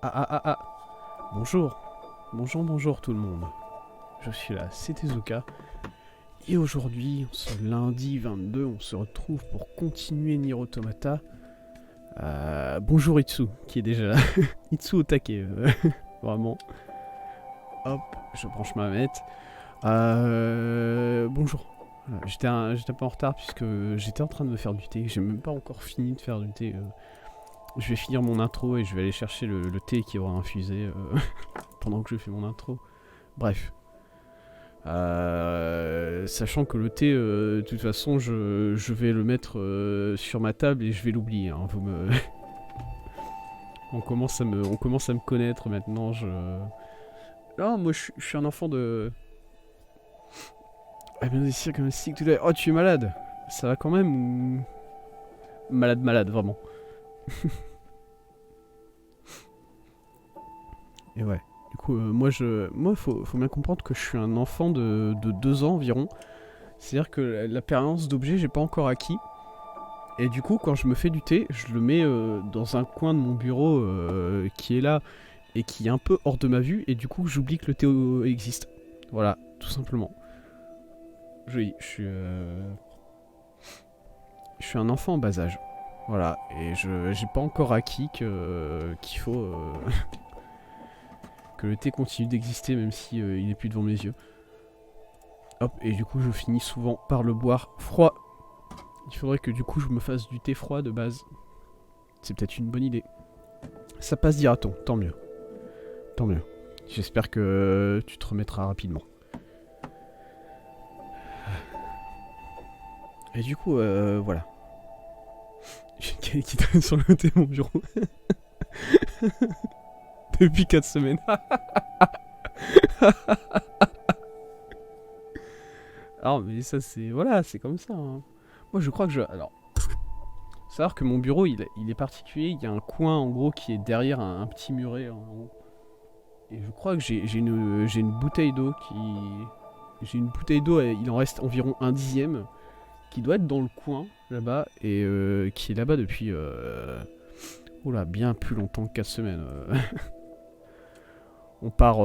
Ah ah ah ah. Bonjour. Bonjour tout le monde. Je suis là, c'est Tezuka. Et aujourd'hui, ce lundi 22, on se retrouve pour continuer Nier Automata. Bonjour Itsu, qui est déjà là. Itsu au taquet, vraiment. Hop, je branche ma manette. Bonjour. Voilà, j'étais un peu en retard puisque j'étais en train de me faire du thé. J'ai même pas encore fini de faire du thé. Je vais finir mon intro et je vais aller chercher le thé qui aura infusé pendant que je fais mon intro. Bref. Sachant que le thé, de toute façon, je vais le mettre sur ma table et je vais l'oublier. Hein. On commence à me connaître maintenant. Non, moi je suis un enfant de. Ah bien sûr, comme si tout à... Oh, tu es malade. Ça va quand même ou malade, vraiment. Et ouais. Du coup, moi, faut bien comprendre que je suis un enfant de 2 ans environ. C'est-à-dire que la permanence d'objets, j'ai pas encore acquis. Et du coup, quand je me fais du thé, je le mets dans un coin de mon bureau qui est là et qui est un peu hors de ma vue. Et du coup, j'oublie que le thé existe. Voilà, tout simplement. Je suis un enfant en bas âge. Voilà, et j'ai pas encore acquis qu'il faut que le thé continue d'exister même si il est plus devant mes yeux. Hop, et du coup je finis souvent par le boire froid. Il faudrait que du coup je me fasse du thé froid de base. C'est peut-être une bonne idée. Ça passe, dira-t-on, tant mieux. Tant mieux. J'espère que tu te remettras rapidement. Et du coup, voilà. J'ai une caille qui traîne sur le thé de mon bureau. Depuis 4 semaines. Alors, mais ça, c'est. Voilà, c'est comme ça. Hein. Moi, je crois que je. Alors. Faut savoir que mon bureau, il est particulier. Il y a un coin, en gros, qui est derrière un petit muret. En gros. Et je crois que j'ai une bouteille d'eau qui. J'ai une bouteille d'eau, il en reste environ un dixième. Qui doit être dans le coin, là-bas. Et qui est là-bas depuis. Oula, bien plus longtemps que 4 semaines. On part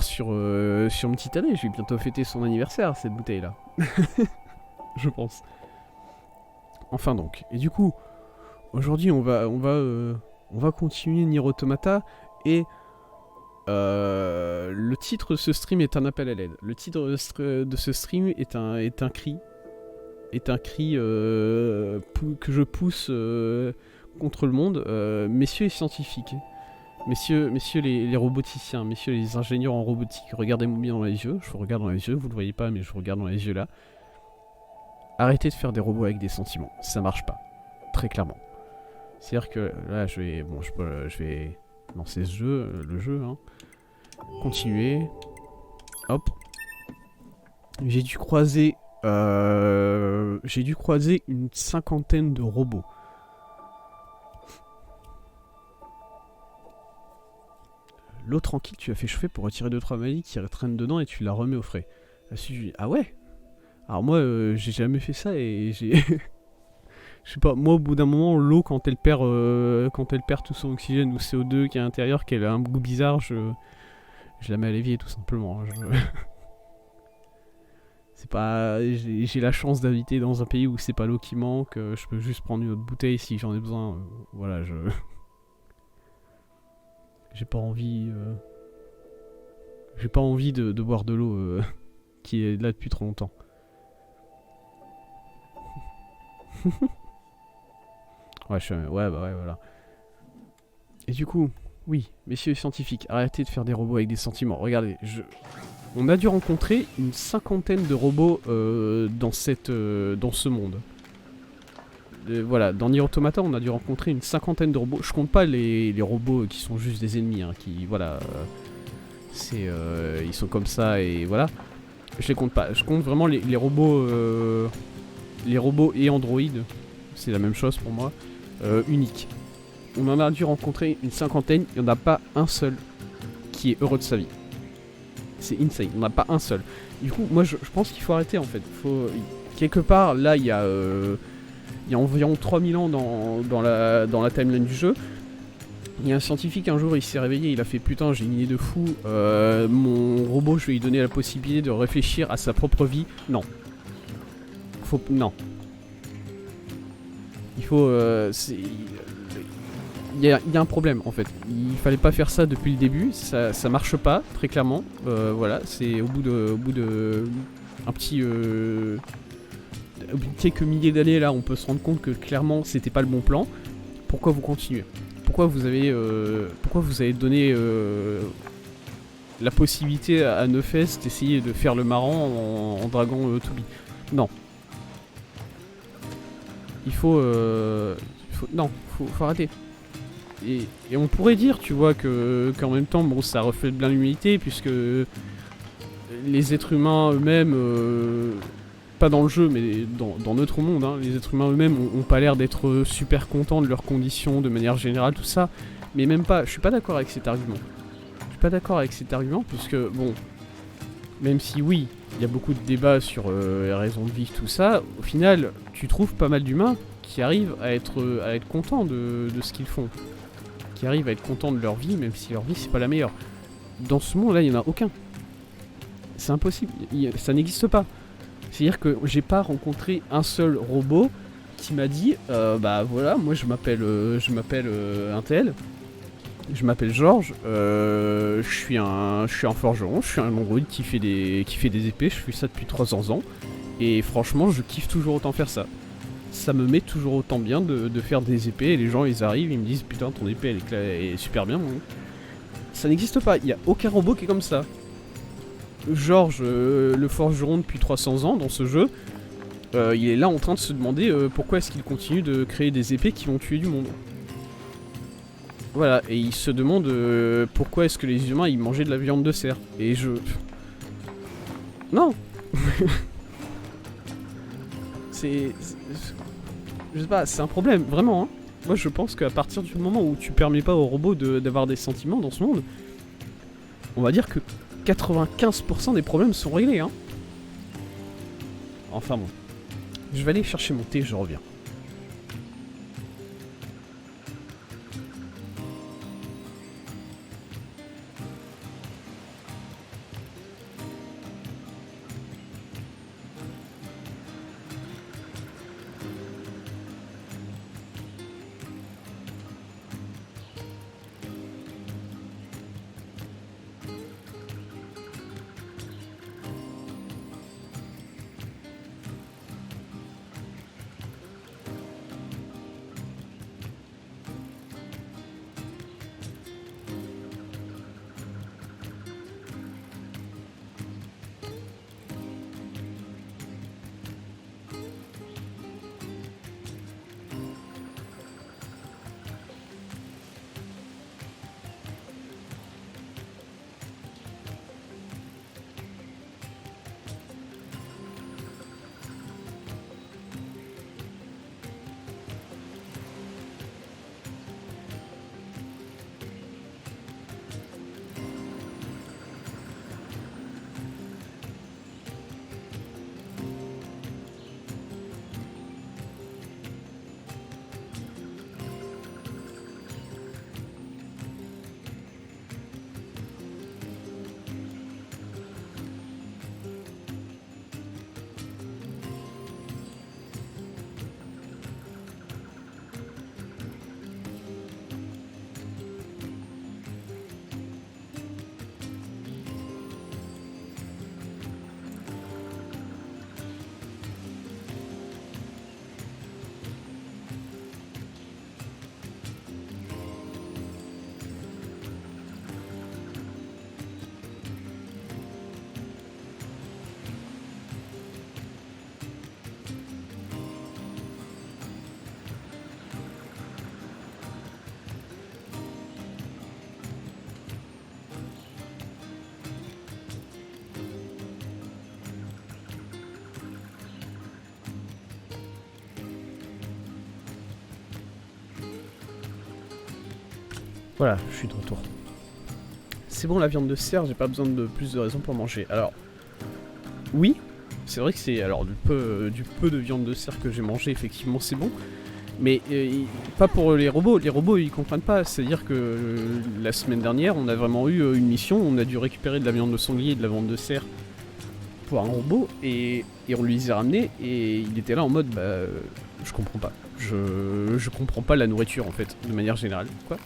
sur une petite année. Je vais bientôt fêter son anniversaire, cette bouteille-là. Je pense. Enfin donc. Et du coup, aujourd'hui, on va continuer Nier Automata. Et le titre de ce stream est un appel à l'aide. Le titre de ce stream est un cri. Est un cri que je pousse contre le monde. Messieurs les scientifiques. Messieurs les roboticiens, messieurs les ingénieurs en robotique, regardez-moi bien dans les yeux, je vous regarde dans les yeux, vous le voyez pas mais je vous regarde dans les yeux là. Arrêtez de faire des robots avec des sentiments, ça marche pas, très clairement. C'est-à-dire que là je vais lancer ce jeu, le jeu, hein. Continuer, hop. J'ai dû croiser une cinquantaine de robots. L'eau tranquille, tu as fait chauffer pour retirer 2-3 maladies qui traînent dedans et tu la remets au frais. Ah ouais. Alors moi, j'ai jamais fait ça et j'ai... Je sais pas, moi au bout d'un moment, l'eau quand elle perd tout son oxygène ou CO2 qui est à l'intérieur, qu'elle a un goût bizarre, je la mets à l'évier tout simplement. C'est pas... J'ai la chance d'habiter dans un pays où c'est pas l'eau qui manque, je peux juste prendre une autre bouteille si j'en ai besoin. Voilà, J'ai pas envie... J'ai pas envie de boire de l'eau qui est là depuis trop longtemps. Ouais, ouais, bah ouais, voilà. Et du coup, oui, messieurs les scientifiques, arrêtez de faire des robots avec des sentiments. Regardez, on a dû rencontrer une cinquantaine de robots dans ce monde. Voilà, dans Nier Automata, on a dû rencontrer une cinquantaine de robots. Je compte pas les robots qui sont juste des ennemis, hein, qui, voilà, ils sont comme ça et voilà. Je les compte pas. Je compte vraiment les robots et androïdes. C'est la même chose pour moi. Uniques. On en a dû rencontrer une cinquantaine. Il n'y en a pas un seul qui est heureux de sa vie. C'est insane. Il n'y en a pas un seul. Du coup, moi, je pense qu'il faut arrêter en fait. Quelque part, là, il y a environ 3000 ans dans la timeline du jeu. Il y a un scientifique un jour, il s'est réveillé, il a fait putain, j'ai une idée de fou, mon robot, je vais lui donner la possibilité de réfléchir à sa propre vie. Non. Non. Il faut... il y a un problème en fait. Il fallait pas faire ça depuis le début, ça marche pas, très clairement. Voilà, c'est au bout de un petit... quelques milliers d'années là, on peut se rendre compte que clairement c'était pas le bon plan. Pourquoi vous continuez ? Pourquoi vous avez donné la possibilité à Neufest d'essayer de faire le marrant en draguant Toubi ? Non. Il faut arrêter. Et on pourrait dire, tu vois, qu'en même temps, bon, ça reflète bien l'humanité, puisque les êtres humains eux-mêmes, pas dans le jeu, mais dans notre monde, hein, les êtres humains eux-mêmes ont pas l'air d'être super contents de leurs conditions, de manière générale, tout ça. Mais même pas, je suis pas d'accord avec cet argument. Puisque, bon, même si oui, il y a beaucoup de débats sur les raisons de vivre, tout ça, au final, tu trouves pas mal d'humains qui arrivent à être contents de ce qu'ils font. Qui arrivent à être contents de leur vie, même si leur vie c'est pas la meilleure. Dans ce monde-là, il y en a aucun. C'est impossible, ça n'existe pas. C'est-à-dire que j'ai pas rencontré un seul robot qui m'a dit bah voilà, moi je m'appelle un tel, je m'appelle Georges, je suis un forgeron, je suis un androïde qui fait des épées, je fais ça depuis 300 ans, et franchement je kiffe toujours autant faire ça. Ça me met toujours autant bien de faire des épées, et les gens ils arrivent, ils me disent putain ton épée elle est super bien. Ça n'existe pas, il y a aucun robot qui est comme ça. Georges, le forgeron depuis 300 ans dans ce jeu, il est là en train de se demander pourquoi est-ce qu'il continue de créer des épées qui vont tuer du monde. Voilà, et il se demande pourquoi est-ce que les humains ils mangeaient de la viande de cerf. Et non. Je sais pas, c'est un problème, vraiment. Hein. Moi je pense qu'à partir du moment où tu permets pas aux robots d'avoir des sentiments dans ce monde, on va dire que 95% des problèmes sont réglés, hein. Enfin bon. Je vais aller chercher mon thé, je reviens. Voilà, je suis de retour. C'est bon, la viande de cerf, j'ai pas besoin de plus de raisons pour manger. Alors, oui, c'est vrai que c'est... Alors, du peu de viande de cerf que j'ai mangé, effectivement, c'est bon. Mais pas pour les robots ils comprennent pas. C'est-à-dire que la semaine dernière, on a vraiment eu une mission, on a dû récupérer de la viande de sanglier et de la viande de cerf pour un robot, et on lui les a ramenés, et il était là en mode, bah, je comprends pas. Je comprends pas la nourriture en fait, de manière générale. Quoi?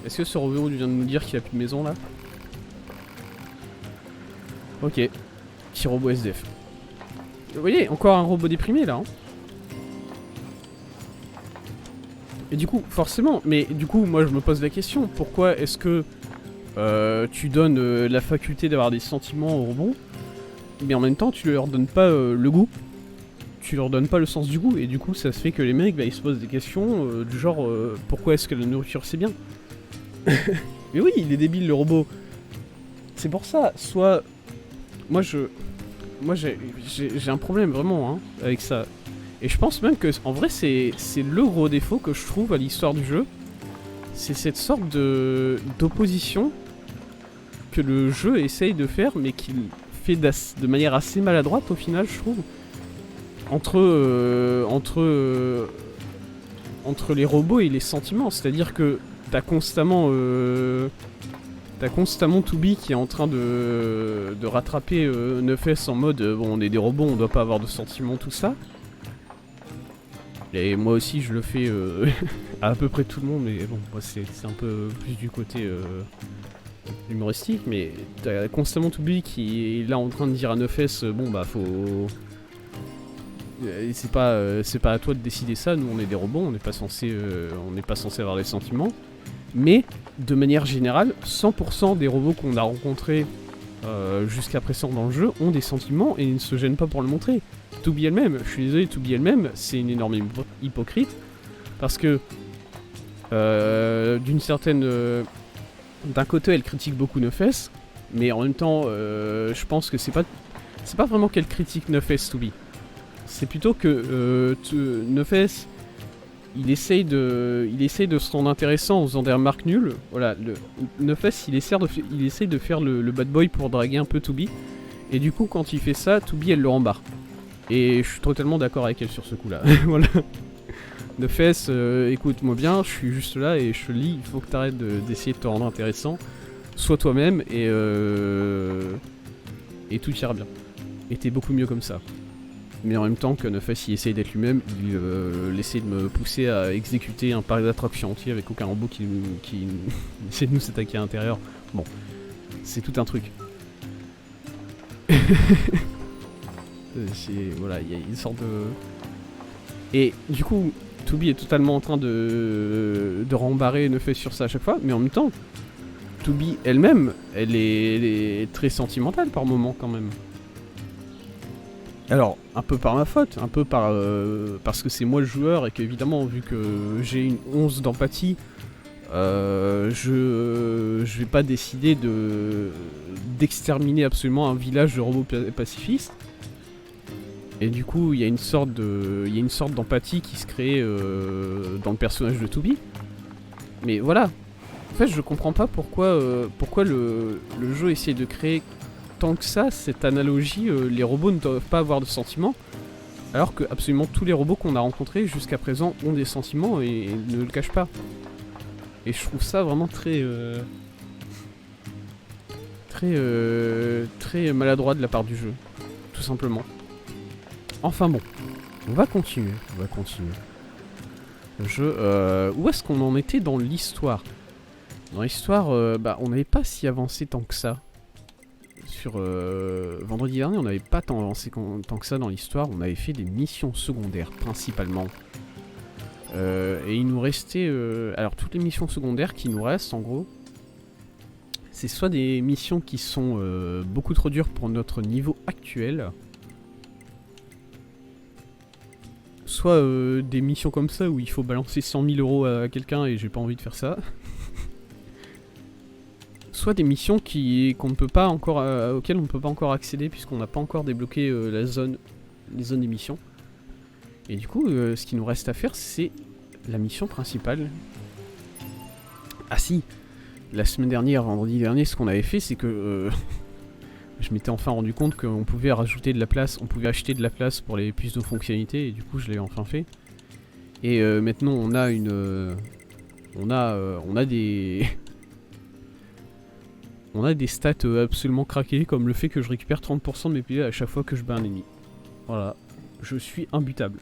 Est-ce que ce robot vient de nous dire qu'il a plus de maison là? Ok. Petit robot SDF. Vous voyez, encore un robot déprimé là. Hein. Et du coup, forcément, mais du coup, moi je me pose la question, pourquoi est-ce que tu donnes la faculté d'avoir des sentiments aux robots, mais en même temps tu leur donnes pas le goût, tu leur donnes pas le sens du goût, et du coup ça se fait que les mecs, bah, ils se posent des questions du genre pourquoi est-ce que la nourriture c'est bien? Mais oui, il est débile le robot. C'est pour ça, soit... Moi j'ai un problème vraiment hein, avec ça. Et je pense même que en vrai c'est le gros défaut que je trouve à l'histoire du jeu. C'est cette sorte d'opposition que le jeu essaye de faire, mais qu'il fait de manière assez maladroite au final, je trouve. Entre les robots et les sentiments. C'est-à-dire que t'as constamment 2B qui est en train de rattraper 9S en mode bon, on est des robots, on doit pas avoir de sentiments, tout ça. Et moi aussi je le fais à peu près tout le monde, mais bon, moi c'est un peu plus du côté humoristique, mais t'as constamment 2B qui est là en train de dire à 9S bon bah faut... c'est pas à toi de décider ça, nous on est des robots, on n'est pas censé avoir des sentiments. Mais de manière générale, 100% des robots qu'on a rencontrés jusqu'à présent dans le jeu ont des sentiments et ne se gênent pas pour le montrer. 2B elle-même, je suis désolé, 2B elle-même, c'est une énorme hypocrite, parce que d'une certaine... d'un côté elle critique beaucoup 9S, mais en même temps je pense que c'est pas vraiment qu'elle critique 9S 2B. C'est plutôt que 9S il essaye de se rendre intéressant en faisant des remarques nulles. Voilà, 9S il essaye de faire le bad boy pour draguer un peu 2B. Et du coup quand il fait ça, 2B elle le rembarre. Et je suis totalement d'accord avec elle sur ce coup là. Voilà. 9S, écoute-moi bien, je suis juste là et je te lis, il faut que t'arrêtes d'essayer de te rendre intéressant. Sois toi-même et tout ira bien. Et t'es beaucoup mieux comme ça. Mais en même temps que 9S il essaye d'être lui-même, il essaie de me pousser à exécuter un parc d'attractions entier avec aucun robot qui essaie de nous attaquer à l'intérieur. Bon, c'est tout un truc. Voilà, il y a une sorte de... Et du coup, 2B est totalement en train de rembarrer 9S sur ça à chaque fois, mais en même temps, 2B elle-même, elle est très sentimentale par moment quand même. Alors, un peu par ma faute, un peu parce que c'est moi le joueur et qu'évidemment, vu que j'ai une once d'empathie, je vais pas décider d'exterminer absolument un village de robots pacifistes. Et du coup, il y a une sorte d'empathie qui se crée dans le personnage de 2B. Mais voilà, en fait, je comprends pas pourquoi le jeu essaie de créer tant que ça, cette analogie, les robots ne doivent pas avoir de sentiments, alors que absolument tous les robots qu'on a rencontrés jusqu'à présent ont des sentiments et ne le cachent pas. Et je trouve ça vraiment très maladroit de la part du jeu, tout simplement. Enfin bon, on va continuer. Le jeu, où est-ce qu'on en était dans l'histoire? Dans l'histoire, on n'avait pas si avancé tant que ça. Sur vendredi dernier, on n'avait pas tant avancé tant que ça dans l'histoire. On avait fait des missions secondaires principalement. Et il nous restait... alors toutes les missions secondaires qui nous restent en gros, c'est soit des missions qui sont beaucoup trop dures pour notre niveau actuel, soit des missions comme ça où il faut balancer 100 000 € à quelqu'un et j'ai pas envie de faire ça. Soit des missions auxquelles on ne peut pas encore accéder puisqu'on n'a pas encore débloqué les zones des missions. Et du coup, ce qui nous reste à faire, c'est la mission principale. Ah si, la semaine dernière, vendredi dernier, ce qu'on avait fait, c'est que je m'étais enfin rendu compte qu'on pouvait rajouter de la place, on pouvait acheter de la place pour les puces de fonctionnalité, et du coup je l'ai enfin fait. Et maintenant on a une... on a des... on a des stats absolument craquées, comme le fait que je récupère 30% de mes PV à chaque fois que je bats un ennemi. Voilà, je suis imbutable.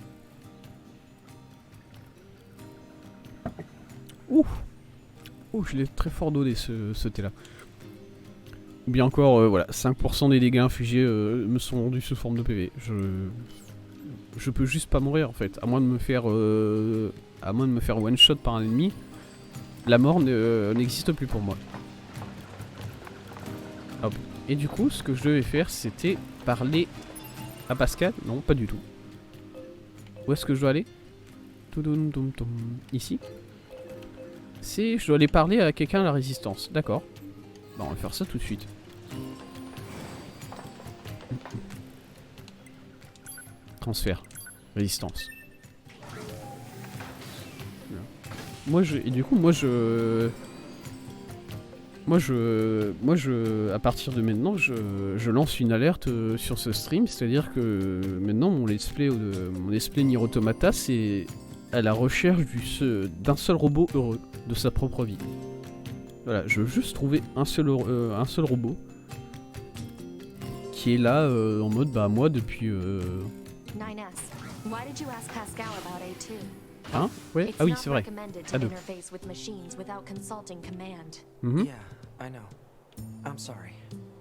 Ouh, ouh, je l'ai très fort donné ce thé là. Ou bien encore, voilà, 5% des dégâts infligés me sont rendus sous forme de PV. Je peux juste pas mourir en fait, à moins de me faire one shot par un ennemi. La mort n'existe plus pour moi. Hop. Et du coup, ce que je devais faire, c'était parler à Pascal. Non, pas du tout. Où est-ce que je dois aller? Ici. Je dois aller parler à quelqu'un à la résistance. D'accord. Bah, on va faire ça tout de suite. Transfert. Résistance. Et du coup, à partir de maintenant, je lance une alerte sur ce stream, c'est-à-dire que maintenant mon let's play Nier Automata, c'est à la recherche d'un seul robot heureux de sa propre vie. Voilà, je veux juste trouver un seul robot qui est là en mode bah moi depuis. 9S, why did you ask Pascal about A2? Hein? Ouais. Ah oui, c'est vrai. A2. Yeah, I know. I'm sorry.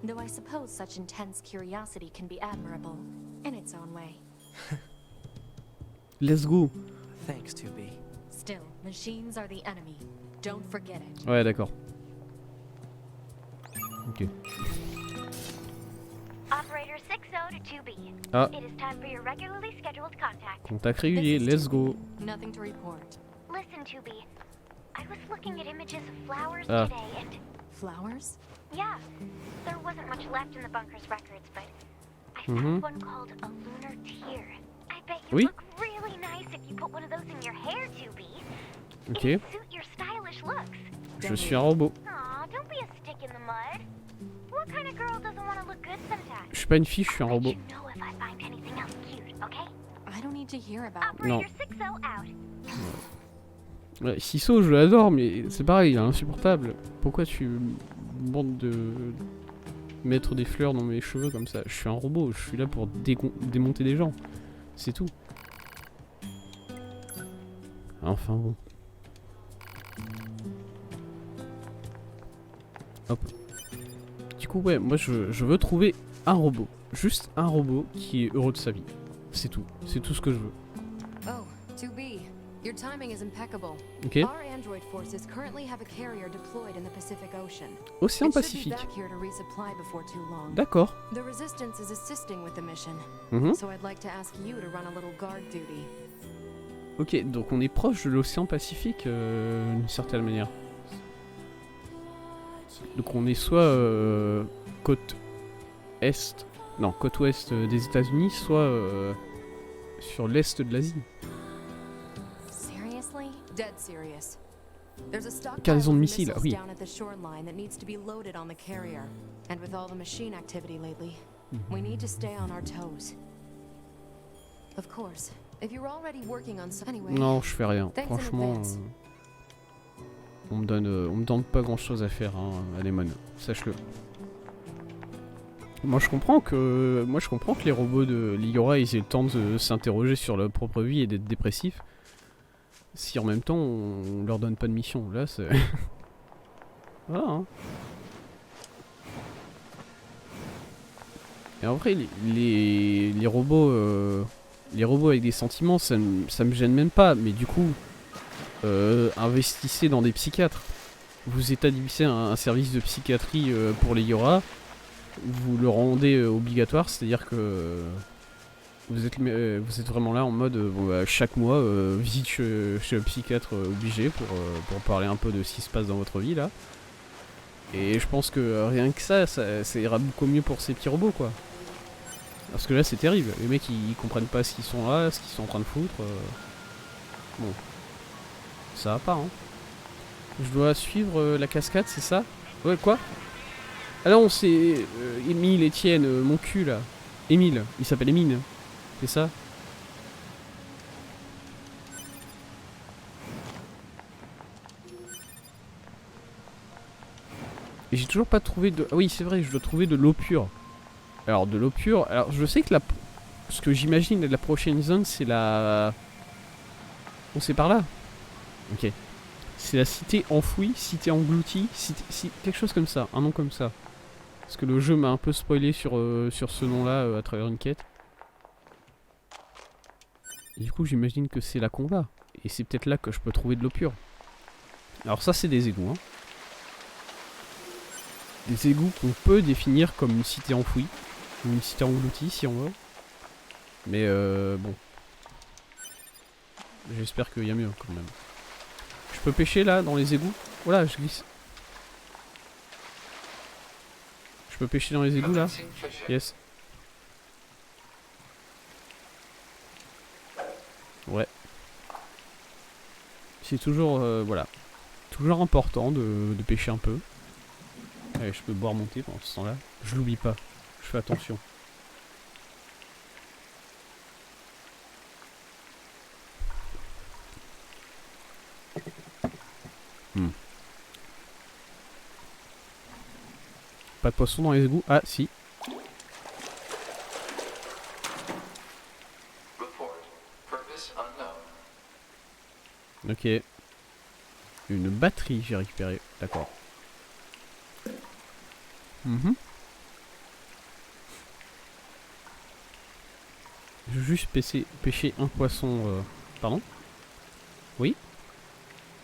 Though I suppose such intense curiosity can be admirable in its own way. Let's go. Thanks, 2B. Still, machines are the enemy. Don't forget it. Ouais, d'accord. Ok. Operator 60 to 2B. Ah. It is time for your regularly scheduled contact. Contact régulier, let's go. Nothing to report. Listen, 2B. I was looking at images of flowers Ah. today and... Flowers? Yeah, there wasn't much left in the bunker's records, but I found one called a lunar tear. I bet you Oui. look really nice if you put one of those in your hair, 2B. Ok. It'd suit your stylish looks. Je suis un robot. Aw, don't be a stick in the mud. What kind of girl doesn't want to look good sometimes? Je suis pas une fille, je suis un I'll let robot. you know if I find anything else cute, okay? I don't need to hear about Non. Operator 60 out. Ouais, Siso, je l'adore, mais c'est pareil, il est insupportable. Pourquoi tu me demandes de mettre des fleurs dans mes cheveux comme ça? Je suis un robot, je suis là pour démonter des gens. C'est tout. Enfin bon. Hop. Du coup, ouais, moi je veux trouver un robot. Juste un robot qui est heureux de sa vie. C'est tout. C'est tout ce que je veux. Oh, 2B. Your timing is impeccable. Ok. Our android forces currently have a carrier deployed in the Pacific Ocean. Océan It should be Pacifique. back here to resupply before too long. D'accord. The Resistance is assisting with the mission, Mhm. so I'd like to ask you to run a little guard duty. Ok, donc on est proche de l'océan Pacifique d'une certaine manière. Donc on est soit côte est, non côte ouest des États-Unis, soit sur l'est de l'Asie. Seriously? Dead serious. There's a stockpile Cargaison de of missiles, missiles oui. down at the shoreline that needs to be loaded on the carrier. And with all the machine activity lately, we need to stay on our toes. Of course, if you're already working on some anyway. Non, je fais rien. Thanks in Franchement, advance. on me donne pas grand-chose à faire, hein, Anemone. Sache-le. Moi je comprends que les robots de Liora ils aient le temps de s'interroger sur leur propre vie et d'être dépressifs. Si en même temps on leur donne pas de mission, là c'est... Voilà hein. Et en vrai les robots avec des sentiments ça me gêne même pas, mais du coup investissez dans des psychiatres. Vous établissez un service de psychiatrie pour les Liora. Vous le rendez obligatoire, c'est-à-dire que vous êtes vraiment là en mode bon, bah, chaque mois visite chez le psychiatre obligé pour parler un peu de ce qui se passe dans votre vie là. Et je pense que rien que ça ira beaucoup mieux pour ces petits robots quoi. Parce que là c'est terrible, les mecs ils comprennent pas ce qu'ils sont là, ce qu'ils sont en train de foutre. Bon, ça va pas hein. Je dois suivre la cascade, c'est ça? Ouais quoi? Ah non, c'est Émile, Étienne, mon cul là. Émile, il s'appelle Émile. C'est ça? Et j'ai toujours pas trouvé de... Ah oui, c'est vrai, je dois trouver de l'eau pure. Alors, de l'eau pure... Alors, je sais que ce que j'imagine de la prochaine zone, c'est la... On sait par là? Ok. C'est la cité enfouie, cité engloutie, quelque chose comme ça, un nom comme ça. Parce que le jeu m'a un peu spoilé sur ce nom-là à travers une quête. Et du coup, j'imagine que c'est là qu'on va. Et c'est peut-être là que je peux trouver de l'eau pure. Alors ça, c'est des égouts, hein. Des égouts qu'on peut définir comme une cité enfouie. Ou une cité engloutie, si on veut. Mais bon. J'espère qu'il y a mieux, quand même. Je peux pêcher, là, dans les égouts? Voilà, je glisse. Je peux pêcher dans les égouts, là? Yes. Ouais. C'est toujours, voilà. Toujours important de pêcher un peu. Allez, je peux boire mon thé pendant ce temps-là. Je l'oublie pas. Je fais attention. Pas de poisson dans les égouts? Ah, si. Ok. Une batterie, j'ai récupéré. D'accord. Je vais juste pêcher un poisson. Pardon? Oui?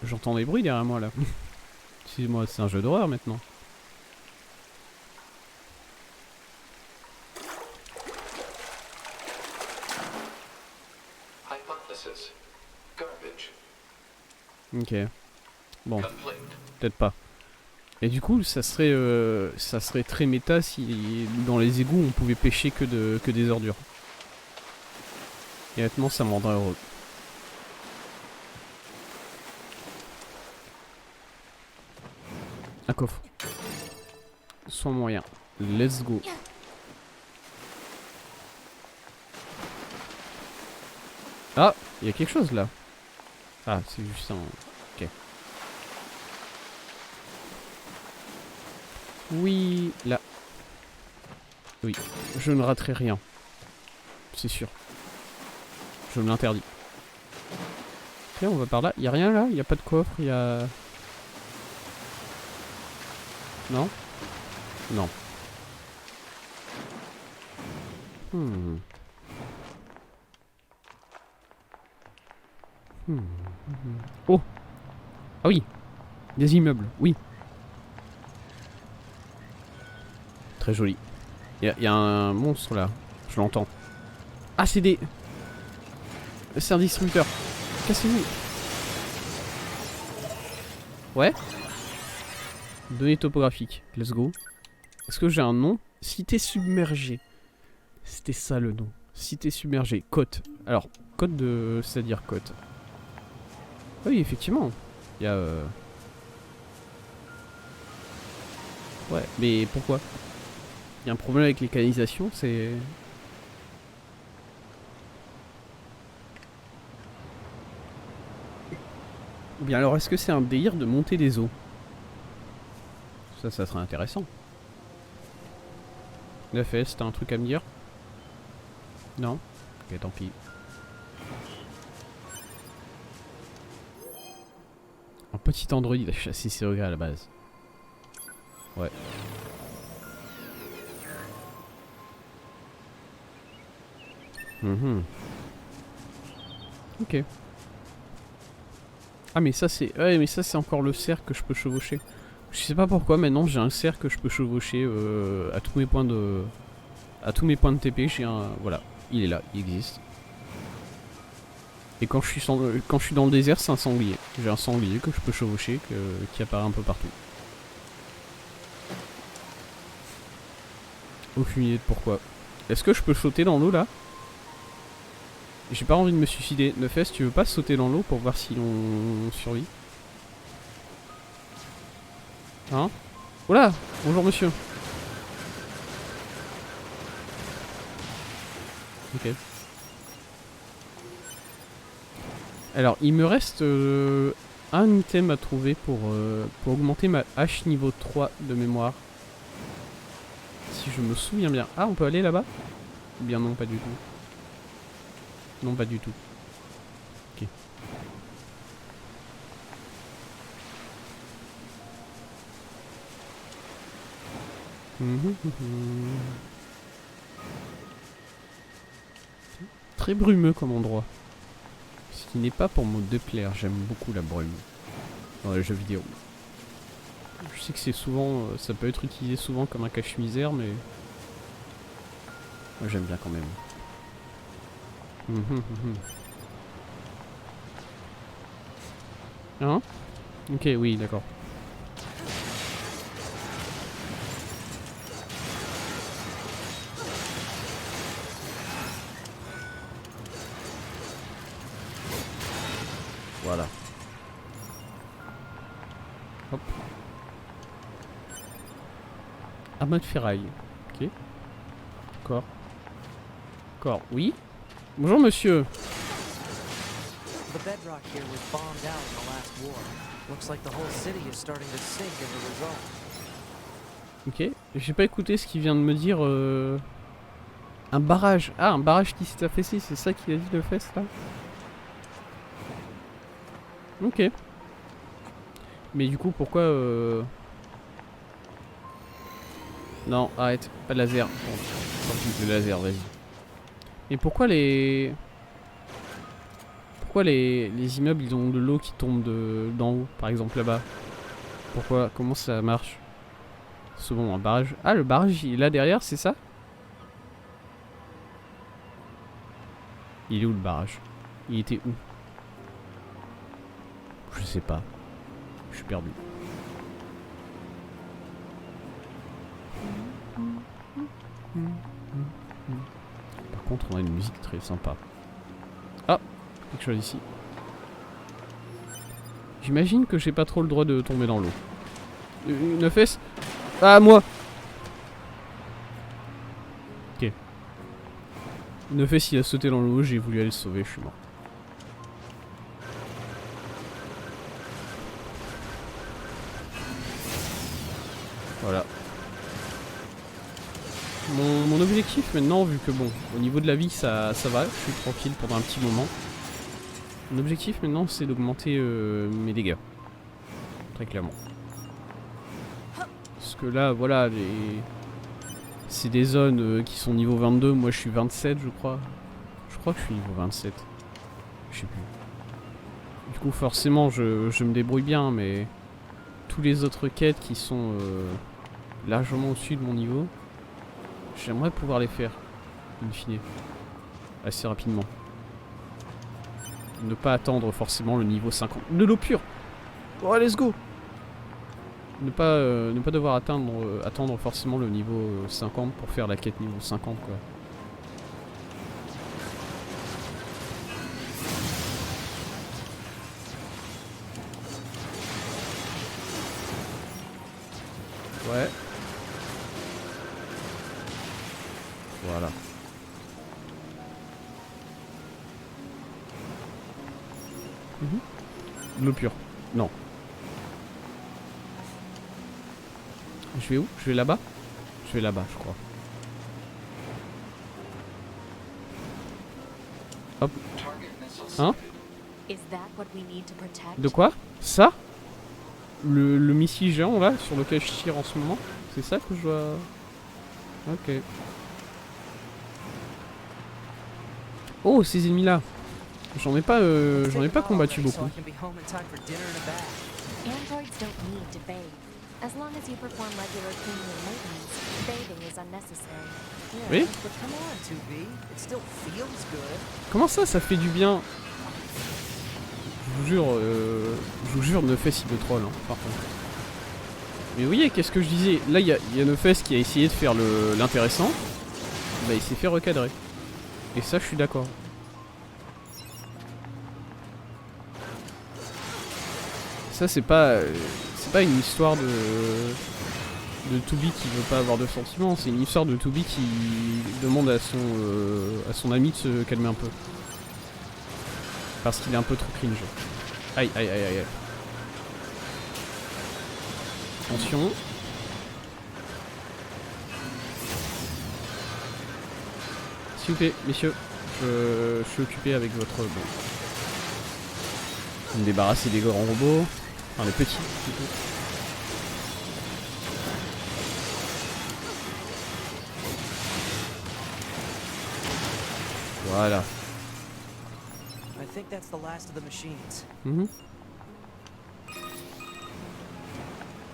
J'entends des bruits derrière moi là. Excuse-moi, c'est un jeu d'horreur maintenant. Ok. Bon. Peut-être pas. Et du coup, ça serait très méta si dans les égouts on pouvait pêcher que des ordures. Et honnêtement, ça me rendrait heureux. Un coffre. Sans moyen. Let's go. Ah, il y a quelque chose là. Ah, c'est juste un... Ok. Oui, là. Oui, je ne raterai rien. C'est sûr. Je me l'interdis. Ok, on va par là. Il y a rien là? Il n'y a pas de coffre? Il y a... Non? Non. Oh! Ah oui! Des immeubles, oui. Très joli. Il y a un monstre là. Je l'entends. Ah, c'est des... C'est un distributeur. Cassez-vous. Ouais. Données topographiques. Let's go. Est-ce que j'ai un nom? Cité submergée. C'était ça le nom. Cité submergée. Côte. Alors, côte de... C'est-à-dire côte. Oui, effectivement. Il y a... Ouais, mais pourquoi? Il y a un problème avec les canalisations, c'est... Ou bien alors, est-ce que c'est un délire de monter des eaux? Ça serait intéressant. La fesse, t'as un truc à me dire? Non? Ok, tant pis. Un petit androïde à chasser ses regrets à la base. Ouais. Ok. Ah mais ça c'est... Ouais mais ça c'est encore le cerf que je peux chevaucher. Je sais pas pourquoi maintenant j'ai un cerf que je peux chevaucher à tous mes points de... À tous mes points de TP j'ai un... Voilà. Il est là, il existe. Et quand je suis dans le désert c'est un sanglier. J'ai un sanglier que je peux chevaucher qui apparaît un peu partout. Aucune idée de pourquoi. Est-ce que je peux sauter dans l'eau là? J'ai pas envie de me suicider. Nefes, tu veux pas sauter dans l'eau pour voir si on survit? Hein? Oula! Bonjour monsieur. Ok. Alors, il me reste un item à trouver pour augmenter ma hache niveau 3 de mémoire. Si je me souviens bien. Ah, on peut aller là-bas? Ou bien non, pas du tout. Non, pas du tout. Ok. Très brumeux comme endroit. Ce qui n'est pas pour me déplaire, j'aime beaucoup la brume dans les jeux vidéo. Je sais que c'est souvent, ça peut être utilisé souvent comme un cache-misère, mais moi j'aime bien quand même. Hein? Ok, oui, d'accord. Voilà. Hop. Amas de ferraille. Ok. D'accord. D'accord. Oui. Bonjour monsieur. The bedrock here was bombed out in the last war. Looks like the whole city is starting to sink as a result. Ok. J'ai pas écouté ce qu'il vient de me dire. Un barrage. Ah, un barrage qui s'est affaissé. C'est ça qu'il a dit de fesse là. Ok. Mais du coup, pourquoi Non, arrête. Pas de laser. Bon, tant pis, le laser, vas-y. Mais pourquoi les... Pourquoi les immeubles, ils ont de l'eau qui tombe d'en haut, par exemple là-bas? Pourquoi? Comment ça marche? C'est bon, un barrage. Ah, le barrage, il est là derrière, c'est ça? Il est où le barrage? Il était où? Je sais pas. Je suis perdu. Par contre, on a une musique très sympa. Ah, quelque chose ici. J'imagine que j'ai pas trop le droit de tomber dans l'eau. Une fesse. Ah, moi. Ok. Une fesse, il a sauté dans l'eau, j'ai voulu aller le sauver, je suis mort. Voilà. Mon objectif maintenant, vu que bon, au niveau de la vie ça va, je suis tranquille pendant un petit moment. Mon objectif maintenant c'est d'augmenter mes dégâts. Très clairement. Parce que là, voilà, c'est des zones qui sont niveau 22, moi je suis 27 je crois. Je crois que je suis niveau 27. Je sais plus. Du coup forcément je me débrouille bien, mais tous les autres quêtes qui sont largement au-dessus de mon niveau, j'aimerais pouvoir les faire, in fine, assez rapidement. Ne pas attendre forcément le niveau 50. De l'eau pure. Oh, let's go. Ne pas devoir attendre forcément le niveau 50 pour faire la quête niveau 50, quoi. Ouais. Voilà. De l'eau pure. Non. Je vais où? Je vais là-bas? Je vais là-bas, je crois. Hop. Hein? De quoi? Ça? Le missile géant là, sur lequel je tire en ce moment? C'est ça que je dois... Ok. Oh, ces ennemis là. J'en ai pas combattu beaucoup. Androids don't need to bathe. As long as you perform regular cleaning and maintenance, bathing is unnecessary. Oui? But come on, 2B. It still feels good. Comment ça fait du bien? Je vous jure, Neufest il me troll, hein, par contre. Mais vous voyez, qu'est-ce que je disais? Là, il y a Neufest qui a essayé de faire l'intéressant. Bah, il s'est fait recadrer. Et ça, je suis d'accord. Ça, c'est pas une histoire Tooby qui veut pas avoir de sentiments, c'est une histoire de Tooby qui demande à son ami de se calmer un peu. Parce qu'il est un peu trop cringe. Aïe aïe aïe aïe. Attention. S'il vous plaît, messieurs, je suis occupé avec votre... Bon. Vous me débarrassez des grands robots. Enfin, les petits, plutôt. Voilà. I think that's the last of the machines.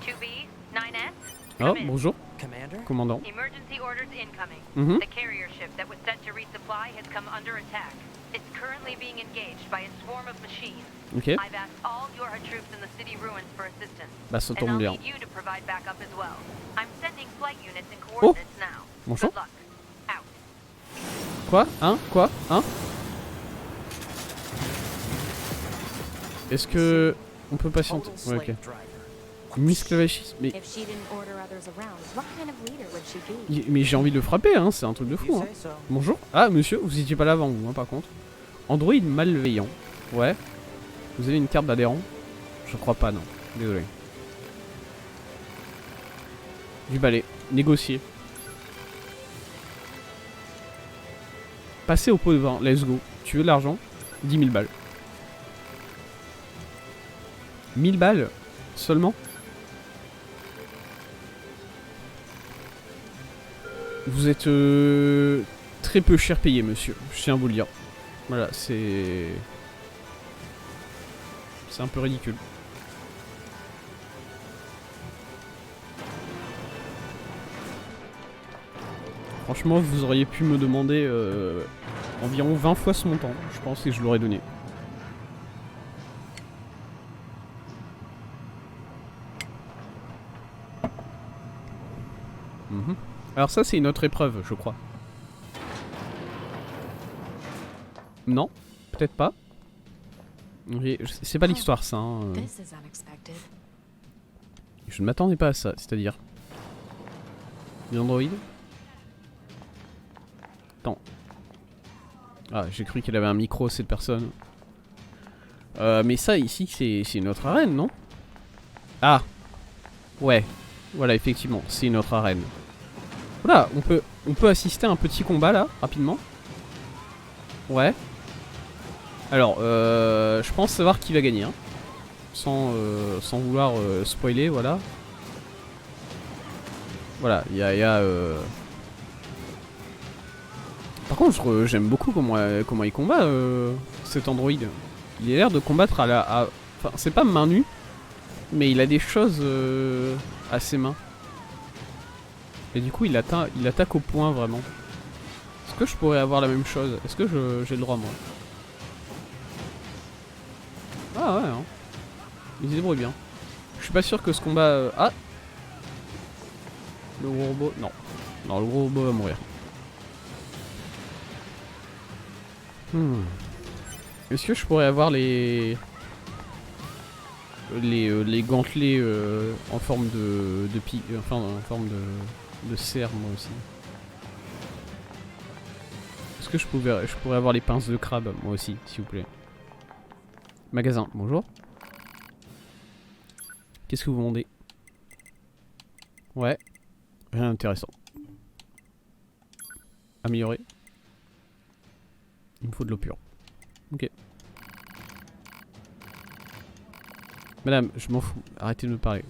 2B, 9S. Oh, bonjour, Commander? commandant. Emergency orders incoming. Mhm. The carrier ship that was sent to resupply has come under attack. It's currently being engaged by a swarm of machines. Ok, I've asked all Yorha troops in the city ruins for assistance. bah ça And tombe I'll bien. need you to provide backup as well. I'm sending flight units and Oh. coordinates now. Bonjour. Good luck. Out. Quoi? Hein? Quoi? Hein? Est-ce que... On peut patienter? Total Ouais, slave ok. driver. Misclavagiste, mais... If she didn't order others around, what kind of leader would she be? Mais j'ai envie de le frapper, hein, c'est un truc de You fou, hein. say so. Bonjour. Ah, monsieur, vous étiez pas là avant vous, hein, par contre. Android malveillant. Ouais. Vous avez une carte d'adhérent? Je crois pas, non. Désolé. Du balai. Négocier. Passer au pot de vin. Let's go. Tu veux de l'argent? 10 000 balles. 1000 balles? Seulement? Vous êtes très peu cher payé, monsieur. Je tiens à vous le dire. Voilà, c'est... C'est un peu ridicule. Franchement, vous auriez pu me demander environ 20 fois ce montant. Je pense que je l'aurais donné. Mhm. Alors ça, c'est une autre épreuve, je crois. Non, peut-être pas. Oui, c'est pas l'histoire, ça. Hein. This is unexpected. Je ne m'attendais pas à ça, c'est-à-dire... Les androïdes. Attends. Ah, j'ai cru qu'elle avait un micro, cette personne. Mais ça, ici, c'est une autre arène, non? Ah. Ouais. Voilà, effectivement, c'est une autre arène. Voilà, on peut assister à un petit combat, là, rapidement. Ouais. Alors, je pense savoir qui va gagner, hein. Sans vouloir spoiler, voilà. Voilà, il y a Par contre, j'aime beaucoup comment il combat, cet androïde. Il a l'air de combattre à... Enfin, c'est pas main nue, mais il a des choses à ses mains. Et du coup, il attaque au point, vraiment. Est-ce que je pourrais avoir la même chose? Est-ce que j'ai le droit, moi? Ah ouais, hein. Il se débrouille bien. Je suis pas sûr que ce combat... Ah! Le gros robot... Non. Non, le gros robot va mourir. Est-ce que je pourrais avoir les gantelets en forme enfin en forme de cerf, moi aussi? Est-ce que je pourrais avoir les pinces de crabe, moi aussi, s'il vous plaît? Magasin, bonjour. Qu'est-ce que vous vendez? Ouais. Rien d'intéressant. Améliorer. Il me faut de l'eau pure. Ok. Madame, je m'en fous. Arrêtez de me parler.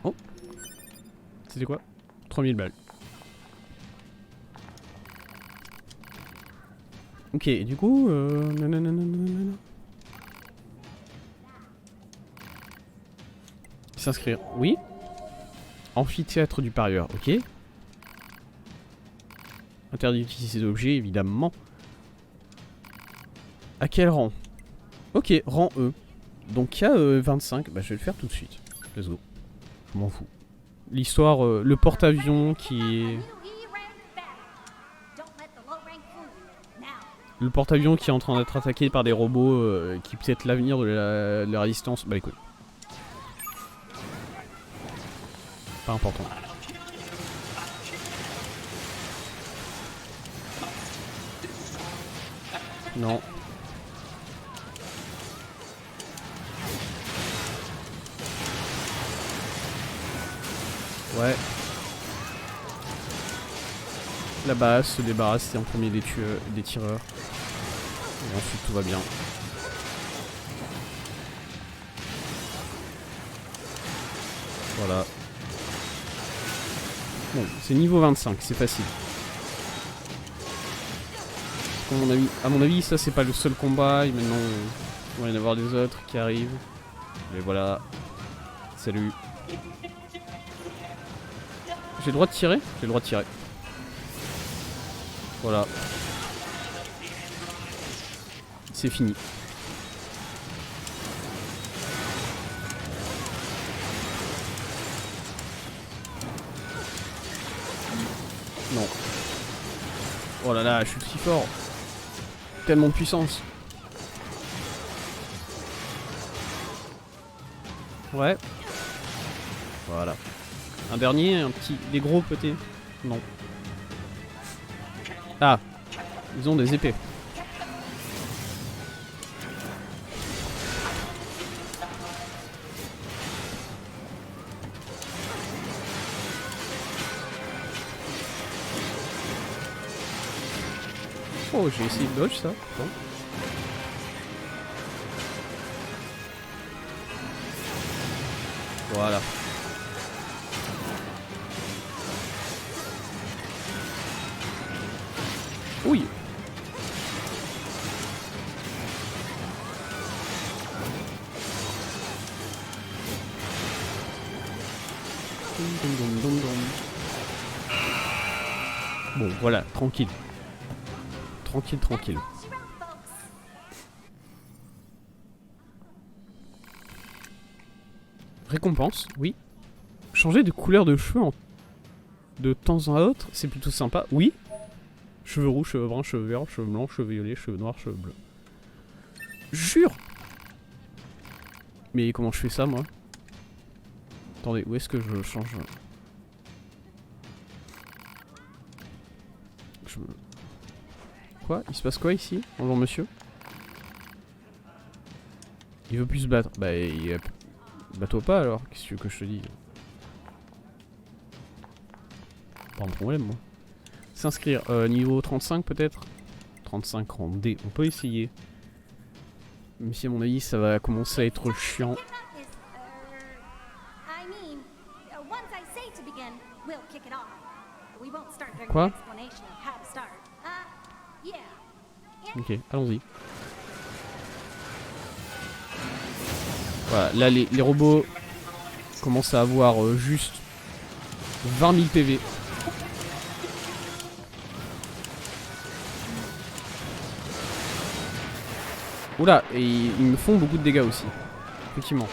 Oh. C'était quoi? 3000 balles. Ok, du coup... S'inscrire. Oui. Amphithéâtre du parieur. Ok. Interdit d'utiliser ces objets, évidemment. À quel rang? Ok, rang E. Donc il y a 25. Bah je vais le faire tout de suite. Let's go. Je m'en fous. L'histoire, le porte-avions qui est... Le porte-avions qui est en train d'être attaqué par des robots qui peut être l'avenir de la résistance. Bah écoute. Pas important. Non. Ouais. La base se débarrasse en premier des tireurs. Et ensuite tout va bien. Voilà. Bon, c'est niveau 25, c'est facile. À mon avis, ça c'est pas le seul combat. Et maintenant, il va y en avoir des autres qui arrivent. Et voilà. Salut. J'ai le droit de tirer? J'ai le droit de tirer. Voilà. C'est fini. Non. Oh là là, je suis si fort. Tellement de puissance. Ouais. Voilà. Un dernier, un petit... Des gros peut-être? Non. Ah. Ils ont des épées. Oh, j'ai essayé de dodge ça. Bon. Voilà. Oui. Bon, voilà, tranquille. Tranquille, tranquille. Récompense, oui. Changer de couleur de cheveux de temps à autre, c'est plutôt sympa. Oui. Cheveux rouges, cheveux bruns, cheveux verts, cheveux blancs, cheveux violets, cheveux noirs, cheveux bleus. Jure. Mais comment je fais ça, moi? Attendez, où est-ce que je change? Quoi? Il se passe quoi ici? Bonjour monsieur. Il veut plus se battre. Bah, bats-toi pas alors, qu'est-ce que tu veux que je te dise? Pas un problème, moi. S'inscrire, niveau 35 peut-être? 35 en D, on peut essayer. Même si à mon avis ça va commencer à être chiant. Quoi? Ok, allons-y. Voilà, là les robots commencent à avoir juste 20 000 PV. Oula, et ils me font beaucoup de dégâts aussi. Effectivement.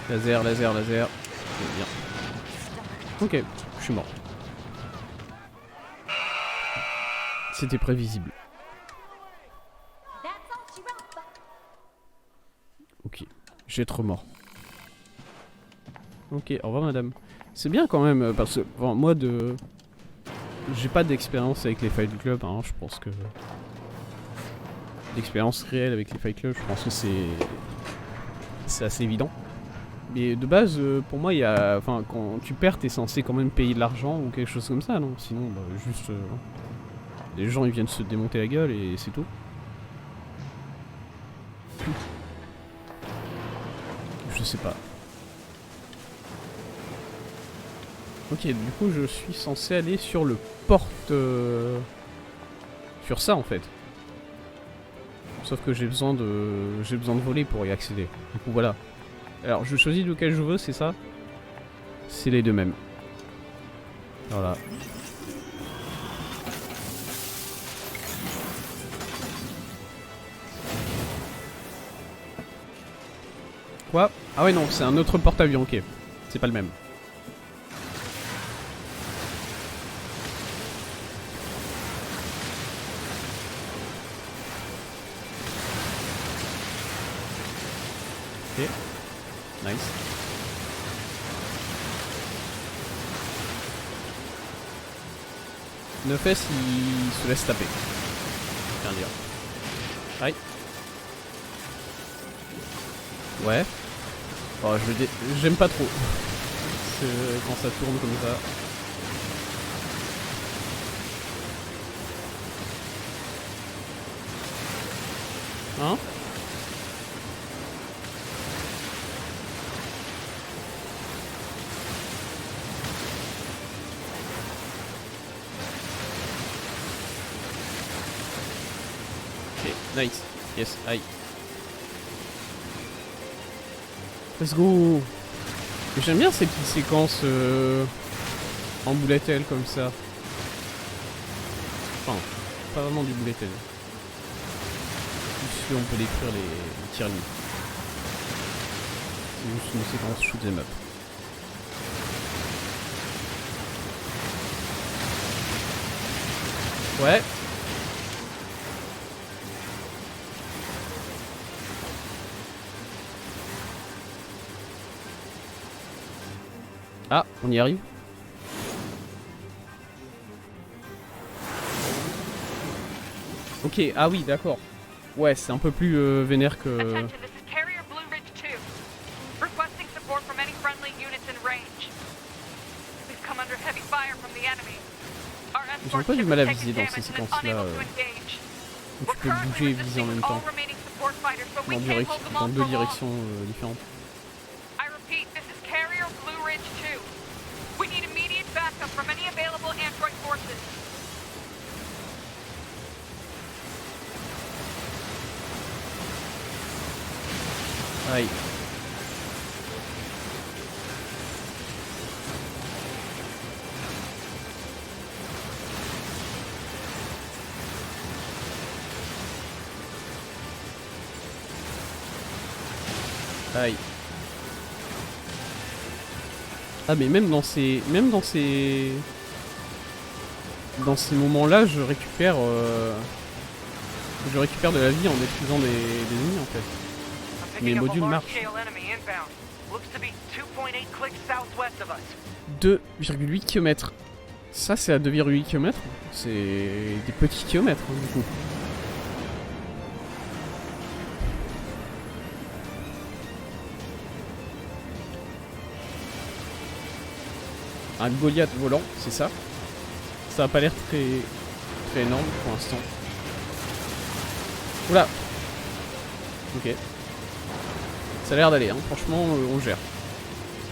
Laser, laser, laser. Bien. Ok, je suis mort. C'était prévisible. Ok, je vais être mort. Ok, au revoir madame. C'est bien quand même, parce que enfin, moi j'ai pas d'expérience avec les Fight Club, hein, je pense que... D'expérience réelle avec les Fight Club, je pense que c'est assez évident. Mais de base, pour moi, il y a... Enfin, quand tu perds, t'es censé quand même payer de l'argent ou quelque chose comme ça, non? Sinon, bah, juste... les gens, ils viennent se démonter la gueule et c'est tout. Je sais pas. Ok, du coup, je suis censé aller sur le porte... sur ça, en fait. Sauf que j'ai besoin de voler pour y accéder. Du coup, voilà. Alors, je choisis lequel je veux, c'est ça? C'est les deux mêmes. Voilà. Quoi? Ah ouais, non, c'est un autre porte-avions, ok. C'est pas le même. Ok. Nice. Neufes il se laisse taper. Bien dire. Aïe. Ouais. Oh, j'aime pas trop. Quand ça tourne comme ça. Hein? Ok, nice. Yes, aïe. Let's go. J'aime bien ces petites séquences en bullet hell comme ça. Enfin, pas vraiment du bullet hell. Si on peut décrire les tirs ennemis. C'est juste une séquence shoot 'em up. Ouais. Ah, on y arrive. Ok, ah oui, d'accord. Ouais, c'est un peu plus vénère que... Attention, this is Carrier Blue Ridge 2. Requesting support from any friendly units in range. We've come under heavy fire from the enemy. Our J'ai un peu du mal à viser dans ces séquences-là. Où tu peux bouger et viser en même temps. Dans deux directions différentes. I repeat, this is Carrier Blue Ridge 2. We need immediate backup from any available Android forces. Aïe. Aïe. Ah mais même dans ces moments-là, je récupère de la vie en détruisant des ennemis en fait. Mais le module marche. 2,8 km. Ça c'est à 2,8 km. C'est des petits kilomètres hein, du coup. Un Goliath volant, c'est ça. Ça a pas l'air très énorme pour l'instant. Oula. Ok. Ça a l'air d'aller, hein. Franchement, on gère.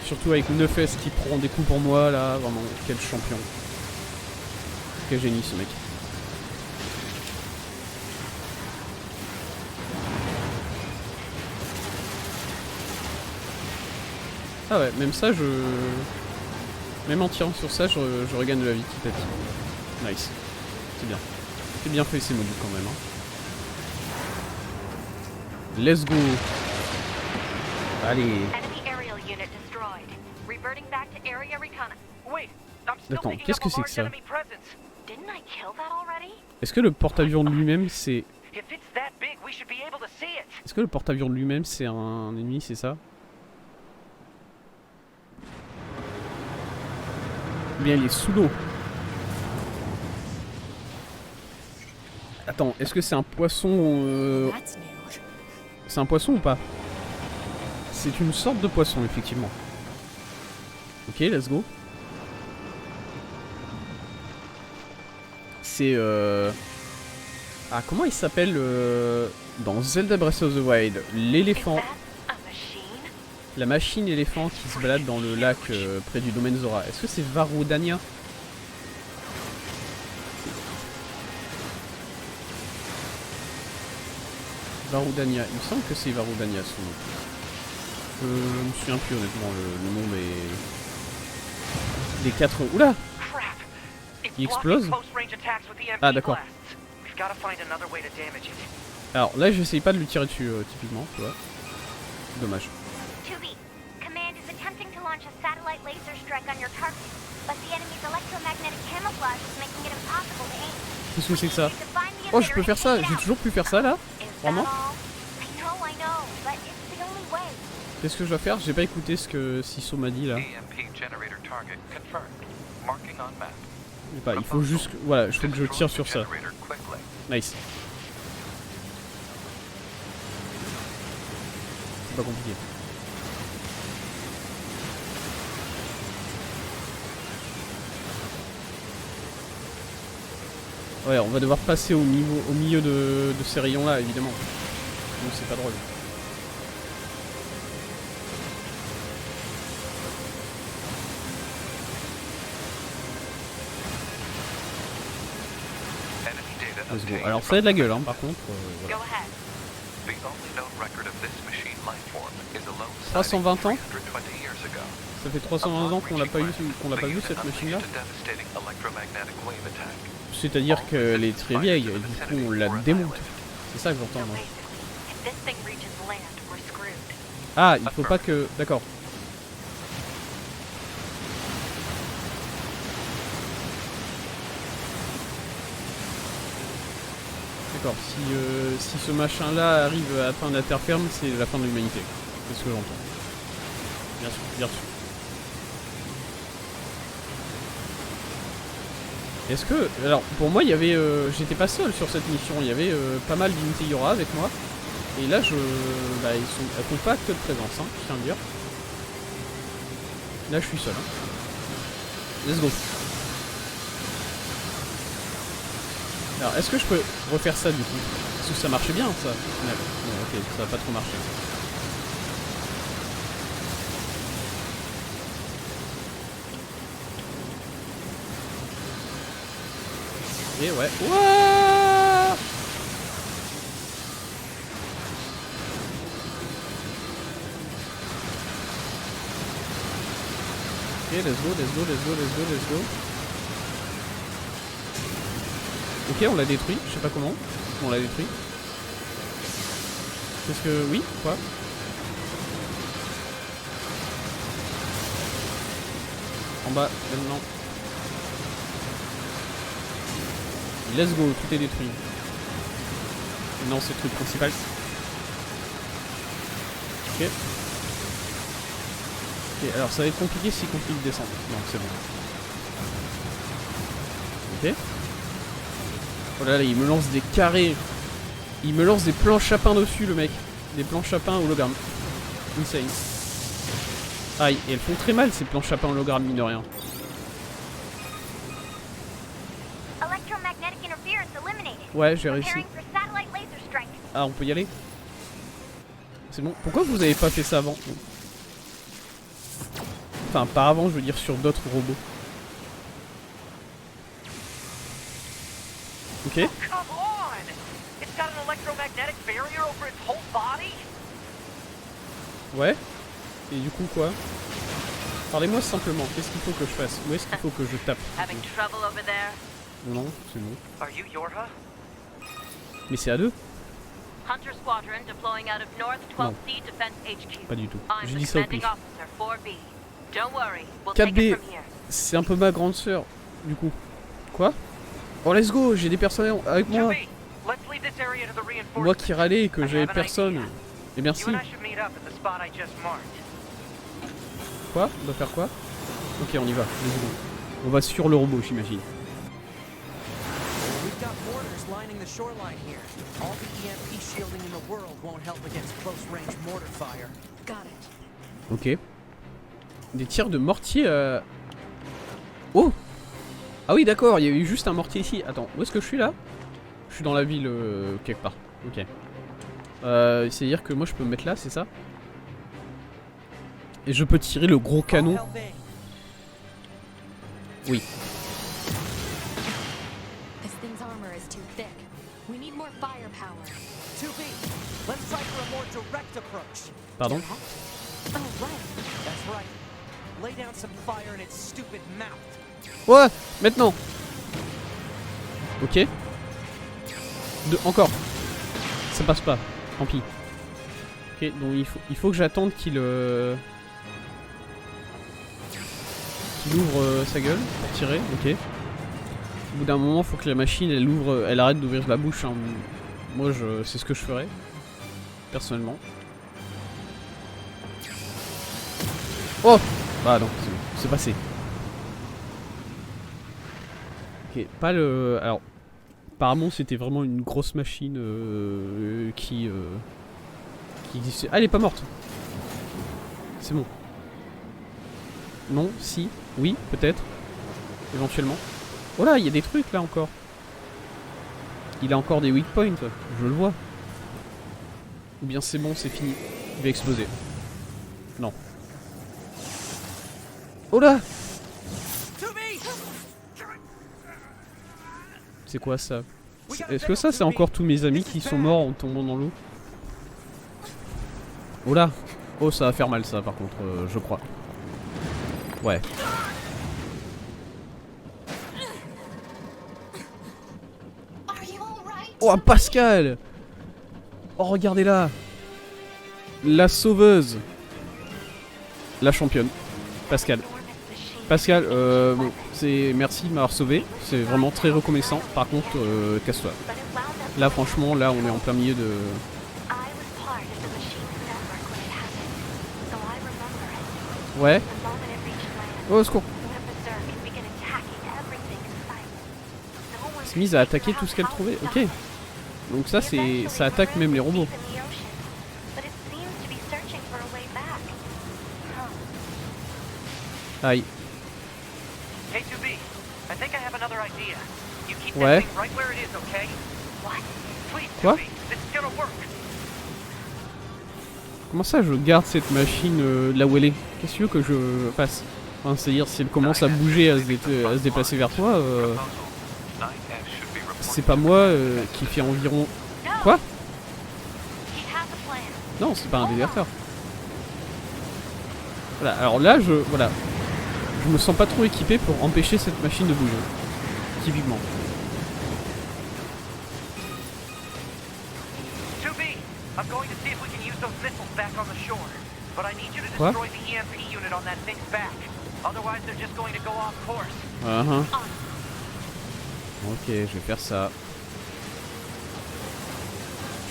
Surtout avec Neufes qui prend des coups pour moi, là, vraiment, quel champion. Quel génie ce mec. Ah ouais, même ça, même en tirant sur ça, je regagne de la vie petit à petit. Nice. C'est bien. C'est bien fait ces modules quand même. Hein. Let's go. Allez. Attends, qu'est-ce que c'est que ça? Est-ce que le porte-avions de lui-même c'est... Est-ce que le porte-avions de lui-même c'est un ennemi, c'est ça? Ou bien il est sous l'eau? Attends, est-ce que c'est un poisson C'est un poisson ou pas? C'est une sorte de poisson, effectivement. Ok, let's go. C'est Ah, comment il s'appelle dans Zelda Breath of the Wild? L'éléphant. La machine éléphant qui se balade dans le lac près du domaine Zora. Est-ce que c'est Varudania? Varudania, il me semble que c'est Varudania son nom. Je me souviens plus honnêtement le nom des 4... Oula! Il explose? Ah d'accord. Alors là j'essaye pas de lui tirer dessus typiquement, tu vois. Dommage. Qu'est-ce que c'est que ça? Oh je peux faire ça, j'ai toujours pu faire ça là? Vraiment? Qu'est-ce que je dois faire? J'ai pas écouté ce que Sisso m'a dit là. EMP generator target confirmed. Marking on map. Je sais pas, il faut juste que... Voilà, il faut que je tire sur ça. Generator quickly. Nice. C'est pas compliqué. Ouais, on va devoir passer au milieu de ces rayons là, évidemment. Donc c'est pas drôle. Enemy data Let's go. obtained Alors ça a de la gueule, hein, par contre. Voilà. Go ahead. The only known record of this machine life form is a lone 320 ans? 320 years ago. Ça fait 320 ans qu'on l'a pas vu cette machine là. C'est-à-dire qu'elle est très vieille, et du coup on la démonte. C'est ça que j'entends moi. If this thing reaches land, we're screwed. Ah, il faut pas que... D'accord. D'accord, si ce machin là arrive à atteindre la terre ferme, c'est la fin de l'humanité. C'est ce que j'entends. Bien sûr, bien sûr. Est-ce que... Alors, pour moi, il y avait... j'étais pas seul sur cette mission, il y avait pas mal d'unités Yora avec moi. Et là, bah, elles font pas acte de présence, hein, je tiens à le dire. Là, je suis seul. Hein. Let's go. Alors, est-ce que je peux refaire ça, du coup? Parce que ça marchait bien, ça, au final. Bon, ok, ça va pas trop marcher. Et ouais. Wouah! Ok, let's go, let's go, let's go, let's go, let's go. Ok, on l'a détruit, je sais pas comment. On l'a détruit. Qu'est-ce que... Oui, quoi? En bas, maintenant. Let's go, tout est détruit. Non, c'est le truc principal. Ok. Ok, alors ça va être compliqué s'il continue de descendre. Non, c'est bon. Ok. Oh là là, il me lance des carrés. Il me lance des plans chapins dessus, le mec. Des plans chapins hologrammes. Insane. Aïe, et elles font très mal ces plans chapins hologrammes, mine de rien. Electromagnetic interference eliminated. Ouais, j'ai réussi. Preparing for satellite laser strike. Ah, on peut y aller? C'est bon. Pourquoi vous avez pas fait ça avant? Enfin, pas avant, je veux dire, sur d'autres robots. Ok. Come on! It's got an electromagnetic barrier over its whole body? Ouais. Et du coup, quoi? Parlez-moi simplement. Qu'est-ce qu'il faut que je fasse? Où est-ce qu'il faut que je tape? Having trouble over there? Non, c'est bon. Are you Yorha? Mais c'est à deux? Hunter Squadron deploying out of North 12C Defense HQ. Pas du tout. I'm J'ai the dit ça au commanding pif. officer 4B. Don't worry, we'll take 4B, it from here. c'est un peu ma grande sœur. Du coup. Quoi? Oh, let's go! J'ai des personnes avec moi. Chewie, let's leave this area to the reinforcements. Moi qui râlais et que I j'avais have an personne. idea. Et merci. You and I should meet up at the spot I just marked. Quoi? On doit faire quoi? Ok, on y va. Let's go. On va sur le robot, j'imagine. We've got mortars lining the shoreline here. All the EMP shielding in the world won't help against close-range mortar fire. Got it. Ok. Des tirs de mortier. Oh! Ah oui, d'accord, il y a eu juste un mortier ici. Attends, où est-ce que je suis là? Je suis dans la ville quelque part. Ok. C'est-à-dire que moi je peux me mettre là, c'est ça? Et je peux tirer le gros canon. Oui. This thing's armor is too thick. We need more firepower. 2B, let's try for a more direct approach. Pardon? Oh, right. That's right. Lay down some fire in its stupid mouth. Ouais, maintenant. Ok. Encore. Ça passe pas. Tant pis. Ok, donc il faut que j'attende qu'il ouvre sa gueule pour tirer. Ok. Au bout d'un moment, faut que la machine elle arrête d'ouvrir la bouche. Hein. Moi, c'est ce que je ferais personnellement. Oh! Bah non, c'est bon, c'est passé. Ok, pas le... Alors, apparemment c'était vraiment une grosse machine qui existait. Ah, elle est pas morte. C'est bon. Non, si, oui, peut-être. Éventuellement. Oh là, il y a des trucs là encore. Il a encore des weak points, je le vois. Ou bien c'est bon, c'est fini. Il va exploser. Non. Oh là! C'est quoi ça? Est-ce que ça c'est encore tous mes amis qui sont morts en tombant dans l'eau? Oh là! Oh, ça va faire mal ça par contre, je crois. Ouais. Oh, Pascal! Oh, regardez-la! La sauveuse! La championne. Pascal. Pascal, bon, c'est merci de m'avoir sauvé. C'est vraiment très reconnaissant. Par contre, casse-toi. Là, franchement, là, on est en plein milieu de... Ouais. Oh, au secours. Elle s'est mise à attaquer tout ce qu'elle trouvait. Ok. Donc ça, c'est... ça attaque même les robots. Aïe. Ouais. Quoi? Comment ça je garde cette machine là où elle est? Qu'est-ce que tu veux que je fasse? Enfin, c'est-à-dire si elle commence à bouger, à se déplacer vers toi, c'est pas moi qui fait environ... Quoi? Non, c'est pas un déserteur. Voilà, alors là, voilà. Je me sens pas trop équipé pour empêcher cette machine de bouger. Typiquement. Quoi? Ok, je vais faire ça.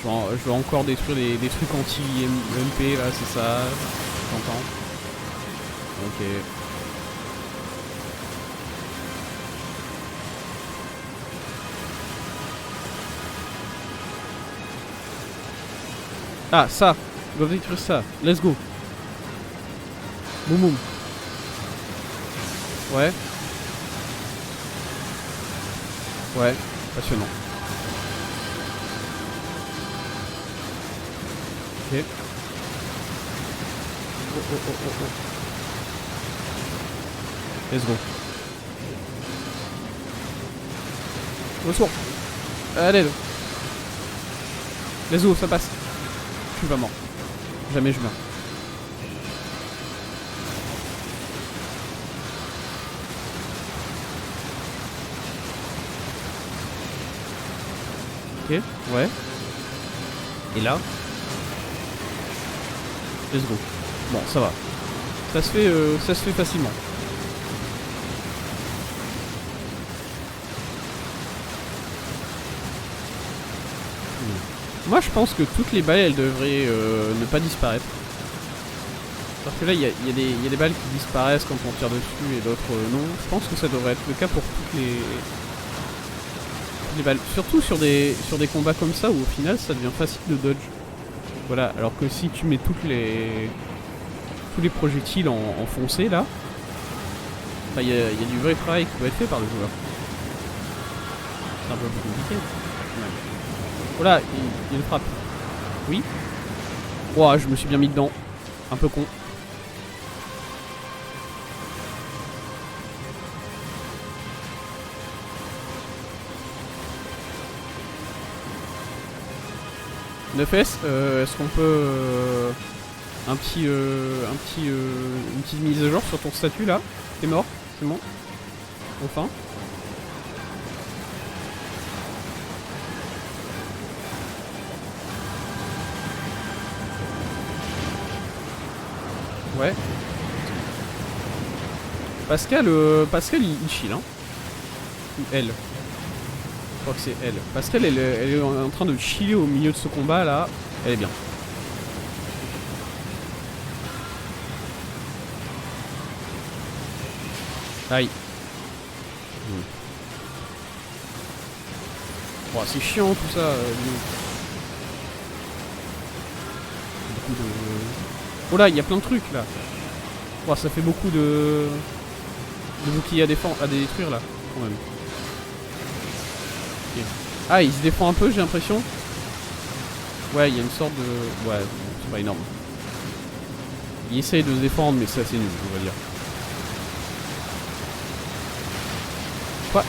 Je vais encore détruire des trucs anti-MP là, c'est ça. J'entends. Ok. Ah, ça. Je dois détruire ça. Let's go. Boum boum. Ouais. Ouais, passionnant. Ok. Oh oh oh oh oh. Let's go. Au secours. Allez. Let's go, ça passe. Je suis pas mort. Jamais je meurs. Ok, ouais. Et là. Let's go. Bon, ça va. Ça se fait facilement. Moi je pense que toutes les balles elles devraient ne pas disparaître. Parce que là il y a des balles qui disparaissent quand on tire dessus et d'autres non. Je pense que ça devrait être le cas pour toutes les balles. Surtout sur des combats comme ça où au final ça devient facile de dodge. Voilà, alors que si tu mets tous les projectiles en foncé là, il y a du vrai travail qui doit être fait par le joueur. C'est un peu plus compliqué. Ouais. Voilà, il frappe. Oui. Ouah, je me suis bien mis dedans. Un peu con. Nefes, est-ce qu'on peut une petite mise à jour sur ton statut là? T'es mort? C'est bon? Enfin. Ouais. Pascal, il chill, hein. Ou elle. Je crois que c'est elle. Pascal, elle est en train de chiller au milieu de ce combat, là. Elle est bien. Aïe. Oh, c'est chiant tout ça. Beaucoup de... Oh là, il y a plein de trucs là. Oh, ça fait beaucoup de boucliers à détruire là, quand même. Okay. Ah, il se défend un peu, j'ai l'impression. Ouais, il y a une sorte de... Ouais, c'est pas énorme. Il essaye de se défendre, mais c'est assez nul, on va dire. Quoi?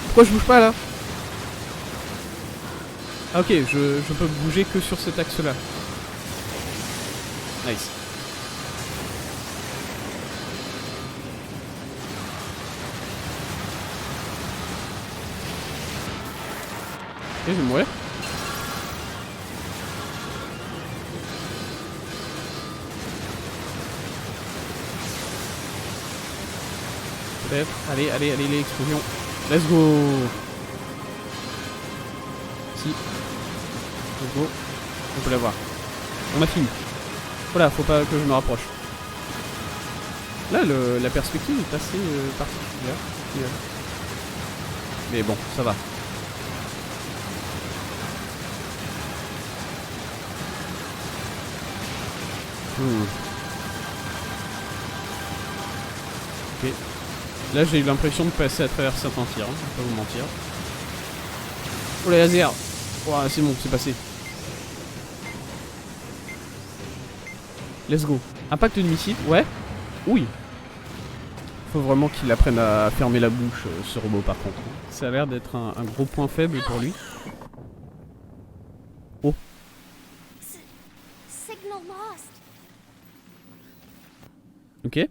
Pourquoi je bouge pas là? Ah, ok, je peux bouger que sur cet axe là. Nice. Ok, je vais mourir. Peut-être. Allez, allez, allez, l'explosion. Let's go. Si. Let's go. On peut l'avoir. On a fini. Voilà, faut pas que je me rapproche. Là, la perspective est assez particulière. Mais bon, ça va. Ok. Là, j'ai eu l'impression de passer à travers certains tirs, hein, je vais pas vous mentir. Oh, les lasers! Oh, c'est bon, c'est passé. Let's go. Impact de missile, ouais. Oui. Faut vraiment qu'il apprenne à fermer la bouche, ce robot, par contre. Ça a l'air d'être un gros point faible pour lui. Oh. Signal lost. Ok.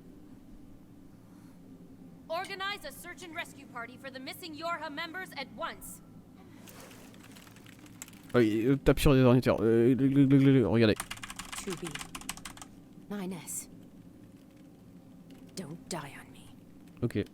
Organize a search and rescue party for the missing Yorha members at once. Oui, tape sur les ordinateurs. Regardez. 2B. 9S. Don't die on me. Ok.